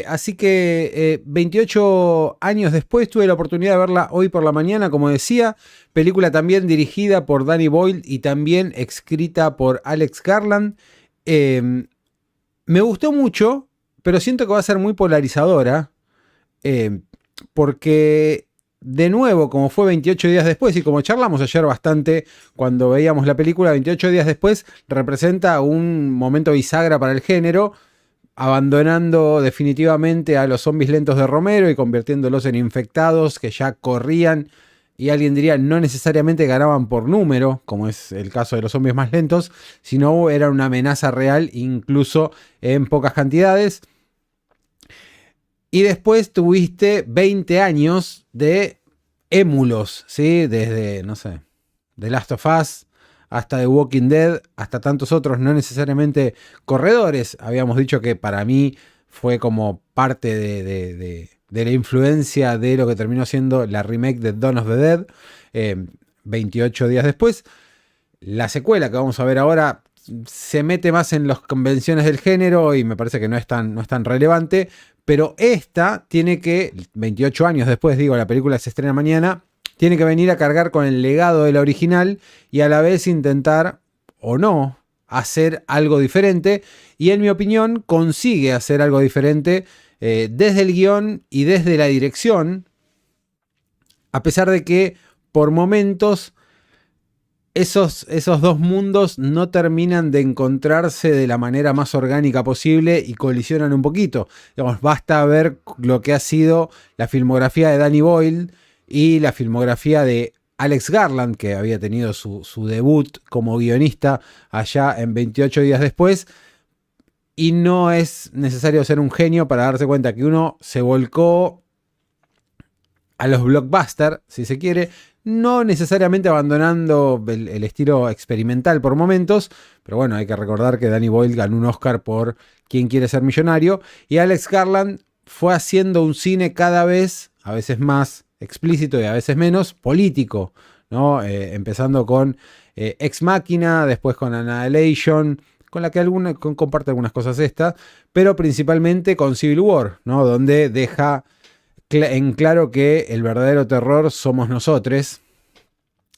Así que 28 años después tuve la oportunidad de verla hoy por la mañana, como decía, película también dirigida por Danny Boyle y también escrita por Alex Garland. Eh, Me gustó mucho, pero siento que va a ser muy polarizadora, eh, porque de nuevo, como fue 28 días después, y como charlamos ayer bastante cuando veíamos la película, 28 días después representa un momento bisagra para el género, abandonando definitivamente a los zombies lentos de Romero y convirtiéndolos en infectados que ya corrían y alguien diría no necesariamente ganaban por número, como es el caso de los zombies más lentos, sino era una amenaza real incluso en pocas cantidades. Y después tuviste 20 años de émulos, ¿sí? Desde, no sé, The Last of Us hasta The Walking Dead, hasta tantos otros, no necesariamente corredores. Habíamos dicho que para mí fue como parte de la influencia de lo que terminó siendo la remake de Dawn of the Dead, 28 días después. La secuela que vamos a ver ahora se mete más en las convenciones del género y me parece que no es tan relevante, pero esta tiene que, 28 años después, digo, la película se estrena mañana, tiene que venir a cargar con el legado de la original y a la vez intentar, o no, hacer algo diferente. Y en mi opinión consigue hacer algo diferente desde el guión y desde la dirección, a pesar de que por momentos esos dos mundos no terminan de encontrarse de la manera más orgánica posible y colisionan un poquito. Digamos, basta ver lo que ha sido la filmografía de Danny Boyle y la filmografía de Alex Garland, que había tenido su debut como guionista allá en 28 días después. Y no es necesario ser un genio para darse cuenta que uno se volcó a los blockbusters, si se quiere, no necesariamente abandonando el estilo experimental por momentos, pero bueno, hay que recordar que Danny Boyle ganó un Oscar por ¿Quién quiere ser millonario? Y Alex Garland fue haciendo un cine cada vez, a veces más explícito y a veces menos, político, ¿no? Empezando con Ex Machina, después con Annihilation, con la que comparte algunas cosas esta, pero principalmente con Civil War, ¿no? Donde deja en claro que el verdadero terror somos nosotros.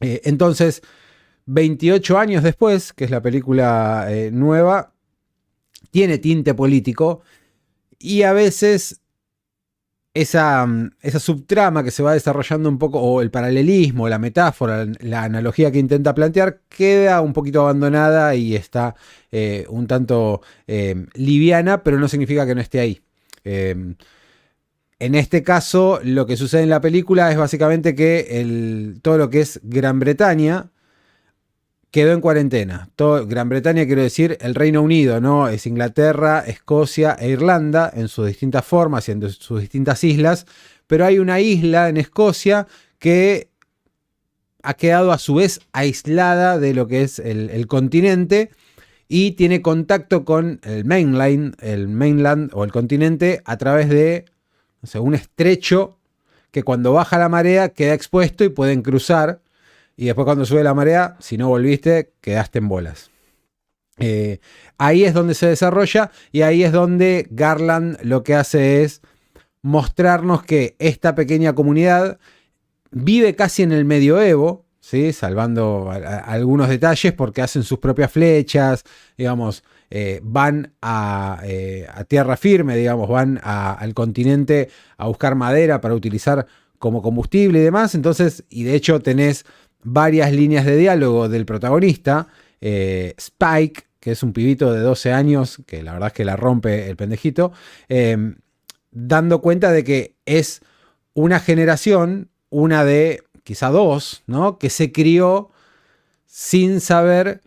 Entonces, 28 años después, que es la película nueva, tiene tinte político y a veces esa subtrama que se va desarrollando un poco, o el paralelismo, la metáfora, la analogía que intenta plantear, queda un poquito abandonada y está un tanto liviana, pero no significa que no esté ahí. En este caso, lo que sucede en la película es básicamente que todo lo que es Gran Bretaña quedó en cuarentena. Gran Bretaña quiero decir el Reino Unido, ¿no? Es Inglaterra, Escocia e Irlanda en sus distintas formas y en sus distintas islas. Pero hay una isla en Escocia que ha quedado a su vez aislada de lo que es el continente y tiene contacto con el mainland o el continente a través de, o sea, un estrecho que cuando baja la marea queda expuesto y pueden cruzar. Y después cuando sube la marea, si no volviste, quedaste en bolas. Ahí es donde se desarrolla y ahí es donde Garland lo que hace es mostrarnos que esta pequeña comunidad vive casi en el medioevo, ¿sí? Salvando algunos detalles porque hacen sus propias flechas, digamos, van a tierra firme, digamos, van al continente a buscar madera para utilizar como combustible y demás. Entonces, y de hecho tenés varias líneas de diálogo del protagonista, Spike, que es un pibito de 12 años, que la verdad es que la rompe el pendejito, dando cuenta de que es una generación, una de quizá dos, ¿no? Que se crió sin saber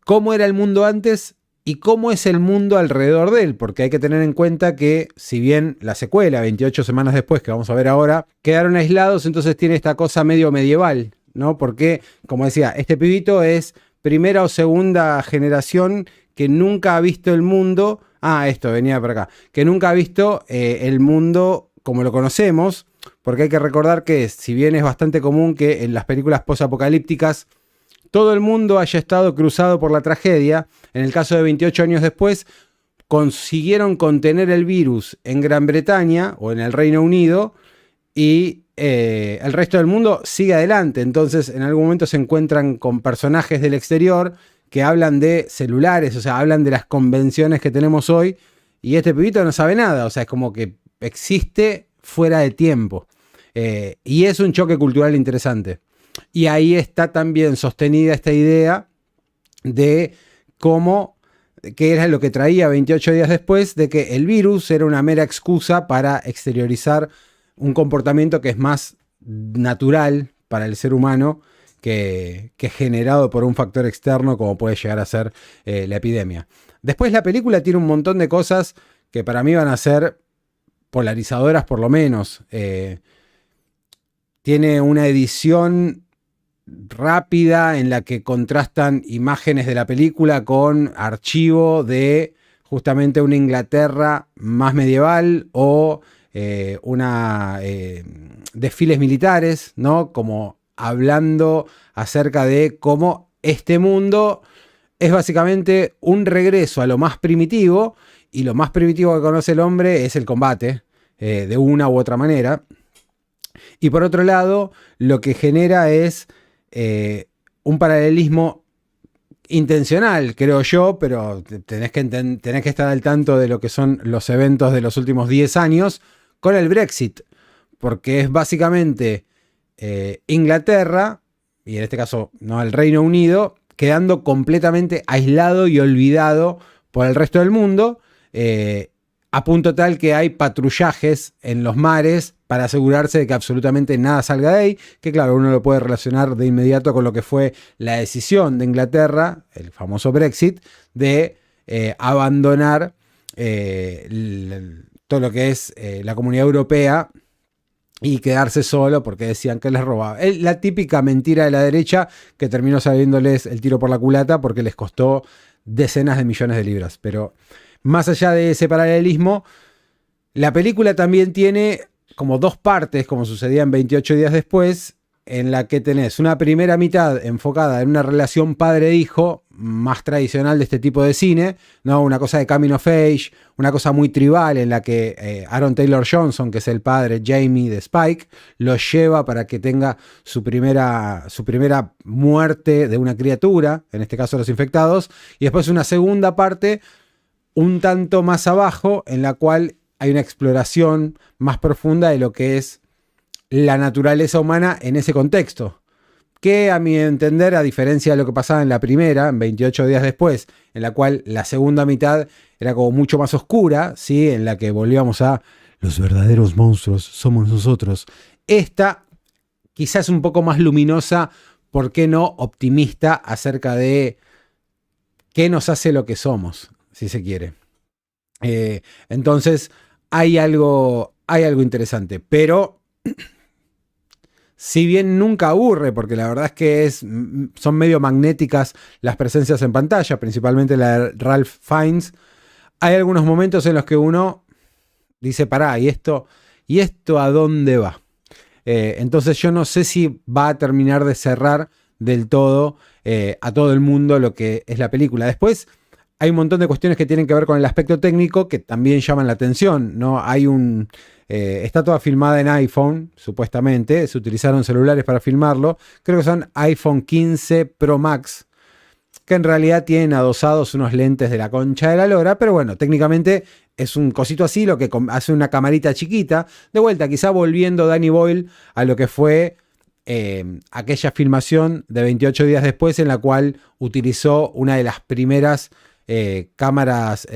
cómo era el mundo antes y cómo es el mundo alrededor de él, porque hay que tener en cuenta que si bien la secuela, 28 semanas después, que vamos a ver ahora, quedaron aislados, entonces tiene esta cosa medio medieval, ¿no? Porque, como decía, este pibito es primera o segunda generación que nunca ha visto el mundo, esto venía por acá, que nunca ha visto el mundo como lo conocemos, porque hay que recordar que si bien es bastante común que en las películas posapocalípticas todo el mundo haya estado cruzado por la tragedia, en el caso de 28 años después, consiguieron contener el virus en Gran Bretaña o en el Reino Unido y el resto del mundo sigue adelante. Entonces en algún momento se encuentran con personajes del exterior que hablan de celulares, o sea, hablan de las convenciones que tenemos hoy, y este pibito no sabe nada, o sea, es como que existe fuera de tiempo. Y es un choque cultural interesante. Y ahí está también sostenida esta idea de cómo, que era lo que traía 28 días después, de que el virus era una mera excusa para exteriorizar un comportamiento que es más natural para el ser humano que generado por un factor externo como puede llegar a ser la epidemia. Después la película tiene un montón de cosas que para mí van a ser polarizadoras por lo menos. Tiene una edición rápida en la que contrastan imágenes de la película con archivo de justamente una Inglaterra más medieval o desfiles militares, ¿no? Como hablando acerca de cómo este mundo es básicamente un regreso a lo más primitivo, y lo más primitivo que conoce el hombre es el combate, de una u otra manera. Y por otro lado, lo que genera es un paralelismo intencional, creo yo, pero tenés que estar al tanto de lo que son los eventos de los últimos 10 años con el Brexit, porque es básicamente Inglaterra, y en este caso no el Reino Unido, quedando completamente aislado y olvidado por el resto del mundo, a punto tal que hay patrullajes en los mares para asegurarse de que absolutamente nada salga de ahí, que claro, uno lo puede relacionar de inmediato con lo que fue la decisión de Inglaterra, el famoso Brexit, de abandonar todo lo que es la Comunidad Europea y quedarse solo porque decían que les robaba. La típica mentira de la derecha que terminó saliéndoles el tiro por la culata porque les costó decenas de millones de libras. Pero más allá de ese paralelismo, la película también tiene como dos partes, como sucedía en 28 días después, en la que tenés una primera mitad enfocada en una relación padre-hijo más tradicional de este tipo de cine, ¿no? Una cosa de coming of age, una cosa muy tribal en la que Aaron Taylor Johnson, que es el padre Jamie de Spike, lo lleva para que tenga su primera muerte de una criatura, en este caso los infectados, y después una segunda parte un tanto más abajo en la cual hay una exploración más profunda de lo que es la naturaleza humana en ese contexto, que a mi entender, a diferencia de lo que pasaba en la primera, en 28 días después, en la cual la segunda mitad era como mucho más oscura, ¿sí? En la que volvíamos a los verdaderos monstruos somos nosotros. Esta quizás un poco más luminosa, ¿por qué no optimista acerca de qué nos hace lo que somos, si se quiere? Entonces hay algo interesante, pero si bien nunca aburre, porque la verdad es que son medio magnéticas las presencias en pantalla, principalmente la de Ralph Fiennes, hay algunos momentos en los que uno dice, pará, ¿y esto a dónde va? Entonces yo no sé si va a terminar de cerrar del todo a todo el mundo lo que es la película. Después hay un montón de cuestiones que tienen que ver con el aspecto técnico que también llaman la atención, ¿no? Está toda filmada en iPhone, supuestamente. Se utilizaron celulares para filmarlo. Creo que son iPhone 15 Pro Max, que en realidad tienen adosados unos lentes de la concha de la lora, pero bueno, técnicamente es un cosito así, lo que hace una camarita chiquita. De vuelta, quizá volviendo Danny Boyle a lo que fue aquella filmación de 28 días después, en la cual utilizó una de las primeras cámaras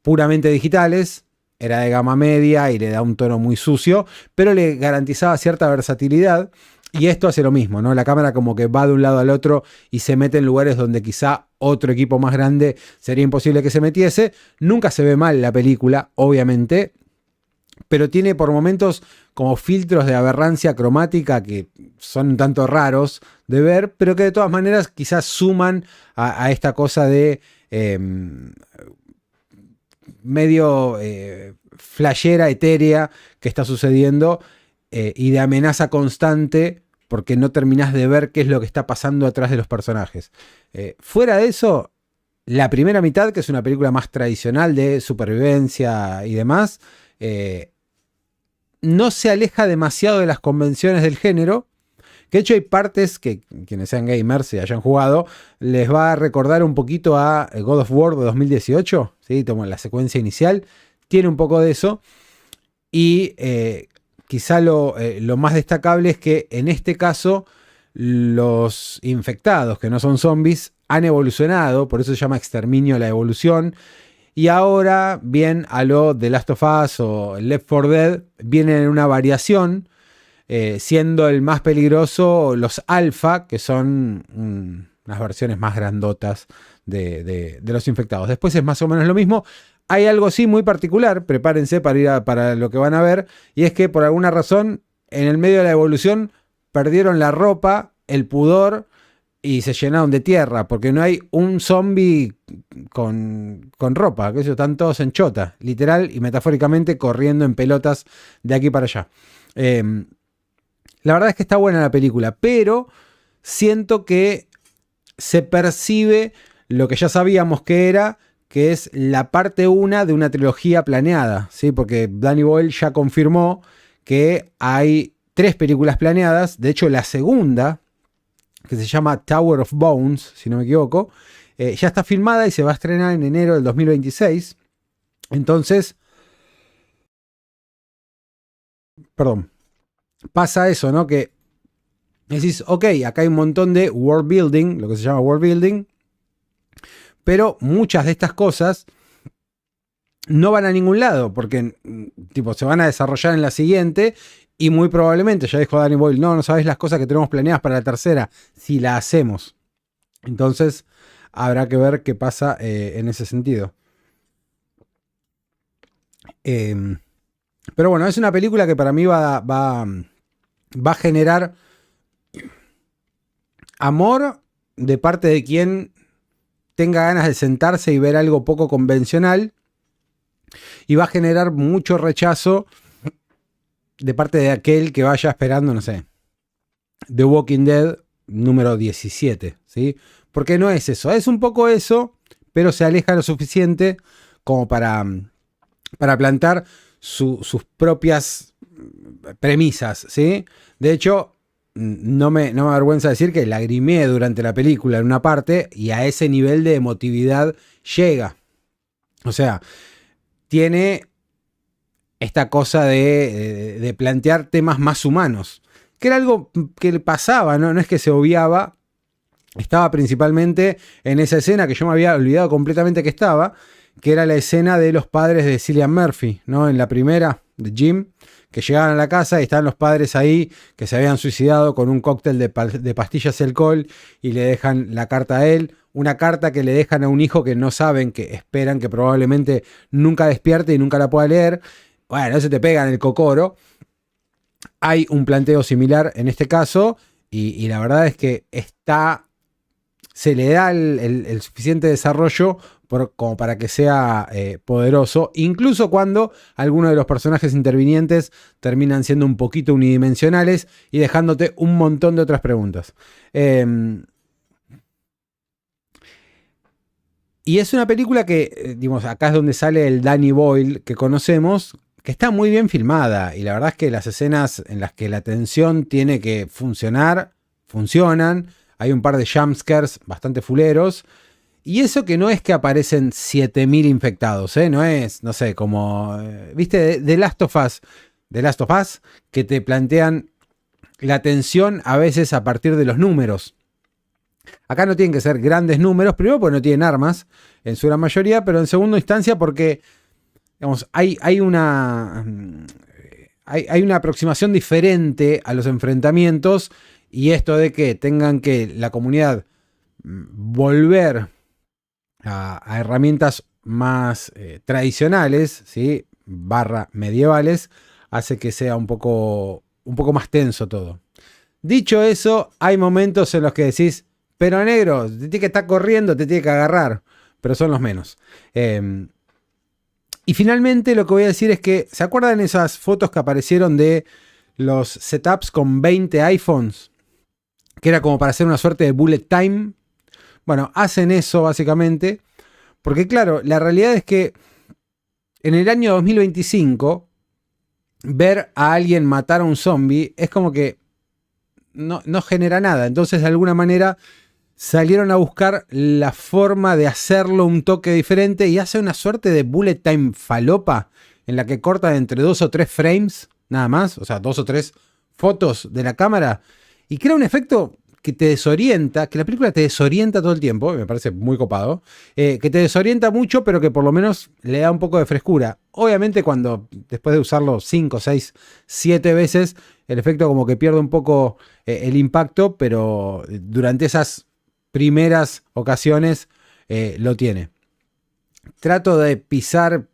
puramente digitales. Era de gama media y le da un tono muy sucio, pero le garantizaba cierta versatilidad. Y esto hace lo mismo, ¿no? La cámara como que va de un lado al otro y se mete en lugares donde quizá otro equipo más grande sería imposible que se metiese. Nunca se ve mal la película, obviamente, pero tiene por momentos como filtros de aberrancia cromática que son un tanto raros de ver, pero que de todas maneras quizás suman a esta cosa de medio flashera, etérea que está sucediendo, y de amenaza constante porque no terminás de ver qué es lo que está pasando atrás de los personajes. Fuera de eso, La primera mitad, que es una película más tradicional de supervivencia y demás, no se aleja demasiado de las convenciones del género. Que de hecho hay partes que quienes sean gamers y hayan jugado, les va a recordar un poquito a God of War de 2018, ¿sí? Como la secuencia inicial, tiene un poco de eso. Y quizá lo más destacable es que en este caso los infectados, que no son zombies, han evolucionado, por eso se llama exterminio la evolución. Y ahora, bien a lo The Last of Us o Left 4 Dead, vienen en una variación, siendo el más peligroso los alfa, que son unas versiones más grandotas de los infectados. Después es más o menos lo mismo. Hay algo sí muy particular, prepárense para lo que van a ver, y es que por alguna razón, en el medio de la evolución, perdieron la ropa, el pudor, y se llenaron de tierra, porque no hay un zombie con ropa, que ellos están todos en chota, literal y metafóricamente corriendo en pelotas de aquí para allá. La verdad es que está buena la película, pero siento que se percibe lo que ya sabíamos que era, que es la parte 1 de una trilogía planeada, ¿sí? Porque Danny Boyle ya confirmó que hay 3 películas planeadas. De hecho, la segunda, que se llama Tower of Bones, si no me equivoco, ya está filmada y se va a estrenar en enero del 2026. Entonces, perdón, pasa eso, ¿no? Que decís, ok, acá hay un montón de world building, lo que se llama world building, pero muchas de estas cosas no van a ningún lado, porque tipo, se van a desarrollar en la siguiente y muy probablemente, ya dijo Danny Boyle, no sabes las cosas que tenemos planeadas para la tercera, si la hacemos. Entonces, habrá que ver qué pasa en ese sentido. Pero bueno, es una película que para mí va a generar amor de parte de quien tenga ganas de sentarse y ver algo poco convencional, y va a generar mucho rechazo de parte de aquel que vaya esperando, no sé, The Walking Dead número 17, ¿sí? Porque no es eso, es un poco eso, pero se aleja lo suficiente como para plantar sus propias premisas, ¿sí? De hecho, no me avergüenza decir que lagrimeé durante la película en una parte, y a ese nivel de emotividad llega. O sea, tiene esta cosa de plantear temas más humanos, que era algo que pasaba, ¿no? No es que se obviaba, estaba principalmente en esa escena que yo me había olvidado completamente que estaba, que era la escena de los padres de Cillian Murphy, ¿no? En la primera, de Jim, que llegaban a la casa y estaban los padres ahí que se habían suicidado con un cóctel de pastillas de alcohol, y le dejan la carta a él, una carta que le dejan a un hijo que no saben, que esperan que probablemente nunca despierte y nunca la pueda leer. Bueno, eso te pega en el cocoro. Hay un planteo similar en este caso, y la verdad es que se le da el suficiente desarrollo como para que sea poderoso, incluso cuando algunos de los personajes intervinientes terminan siendo un poquito unidimensionales y dejándote un montón de otras preguntas. Y es una película que, digamos, acá es donde sale el Danny Boyle que conocemos, que está muy bien filmada, y la verdad es que las escenas en las que la tensión tiene que funcionar, funcionan. Hay un par de jumpscares bastante fuleros. Y eso que no es que aparecen 7000 infectados, ¿eh? No es, no sé, como, ¿viste? The Last of Us. The Last of Us, que te plantean la tensión a veces a partir de los números. Acá no tienen que ser grandes números, primero porque no tienen armas, en su gran mayoría, pero en segunda instancia porque, digamos, hay una aproximación diferente a los enfrentamientos, y esto de que tengan que la comunidad volver a herramientas más tradicionales, ¿sí? Barra medievales, hace que sea un poco más tenso todo. Dicho eso, hay momentos en los que decís, pero negro, te tiene que estar corriendo, te tiene que agarrar, pero son los menos. Y finalmente lo que voy a decir es que, ¿se acuerdan esas fotos que aparecieron de los setups con 20 iPhones? Que era como para hacer una suerte de bullet time. Bueno, hacen eso básicamente, Porque claro, la realidad es que en el año 2025, ver a alguien matar a un zombie es como que no genera nada. Entonces, de alguna manera, salieron a buscar la forma de hacerlo un toque diferente y hace una suerte de bullet time falopa en la que corta entre 2 o 3 frames, nada más, o sea, 2 o 3 fotos de la cámara y crea un efecto que te desorienta, que la película te desorienta todo el tiempo, me parece muy copado, que te desorienta mucho, pero que por lo menos le da un poco de frescura. Obviamente cuando después de usarlo 5, 6, 7 veces, el efecto como que pierde un poco el impacto, pero durante esas primeras ocasiones lo tiene. Trato de pisar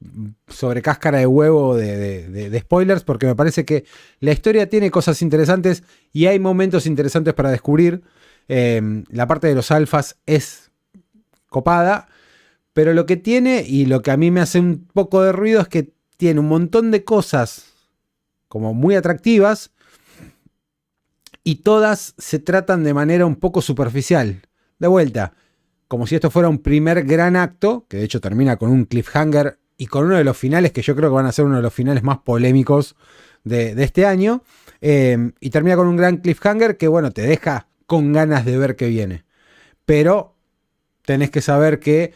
sobre cáscara de huevo de spoilers porque me parece que la historia tiene cosas interesantes y hay momentos interesantes para descubrir. La parte de los alfas es copada, pero lo que tiene y lo que a mí me hace un poco de ruido es que tiene un montón de cosas como muy atractivas y todas se tratan de manera un poco superficial. De vuelta, como si esto fuera un primer gran acto, que de hecho termina con un cliffhanger y con uno de los finales que yo creo que van a ser uno de los finales más polémicos de este año, y termina con un gran cliffhanger que, bueno, te deja con ganas de ver qué viene. Pero tenés que saber que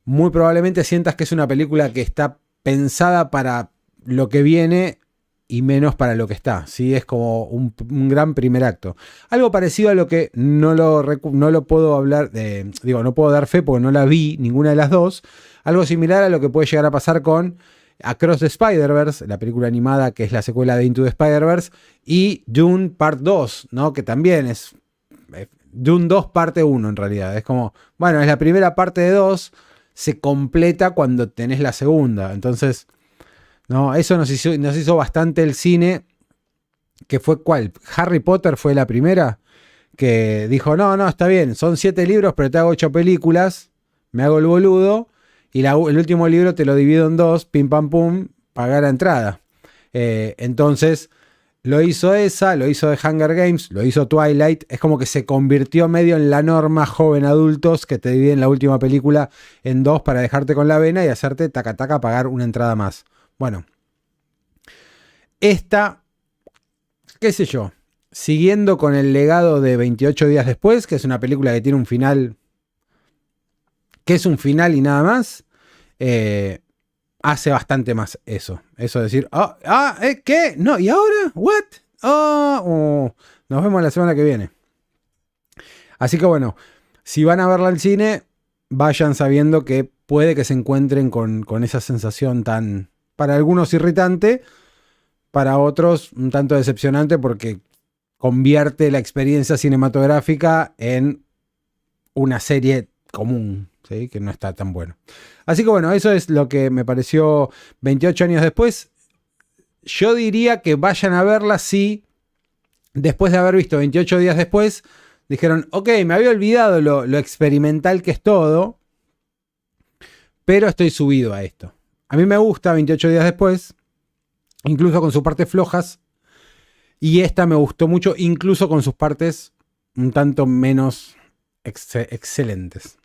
muy probablemente sientas que es una película que está pensada para lo que viene y menos para lo que está, ¿sí? Es como un gran primer acto. Algo parecido a lo que no lo puedo hablar, no puedo dar fe porque no la vi, ninguna de las dos. Algo similar a lo que puede llegar a pasar con Across the Spider-Verse, la película animada que es la secuela de Into the Spider-Verse, y Dune Part 2, ¿no? Que también es Dune 2 parte 1 en realidad. Es como, bueno, es la primera parte de 2, se completa cuando tenés la segunda. Entonces, no, eso nos hizo bastante el cine, que fue ¿cuál? Harry Potter fue la primera, que dijo, no, está bien, son 7 libros, pero te hago 8 películas, me hago el boludo, y el último libro te lo divido en 2, pim pam pum, pagar la entrada. Entonces, lo hizo esa, lo hizo The Hunger Games, lo hizo Twilight, es como que se convirtió medio en la norma joven adultos que te dividen la última película en 2 para dejarte con la vena y hacerte taca taca pagar una entrada más. Bueno, esta, qué sé yo, siguiendo con el legado de 28 días después, que es una película que tiene un final, que es un final y nada más, hace bastante más eso. Eso de decir, ¿qué? No, ¿y ahora? ¿What? Nos vemos la semana que viene. Así que bueno, si van a verla al cine, vayan sabiendo que puede que se encuentren con esa sensación tan, para algunos irritante, para otros un tanto decepcionante porque convierte la experiencia cinematográfica en una serie común, ¿sí? Que no está tan bueno. Así que bueno, eso es lo que me pareció 28 años después. Yo diría que vayan a verla si, después de haber visto 28 días después, dijeron, ok, me había olvidado lo experimental que es todo, pero estoy subido a esto. A mí me gusta 28 días después, incluso con sus partes flojas, y esta me gustó mucho, incluso con sus partes un tanto menos excelentes.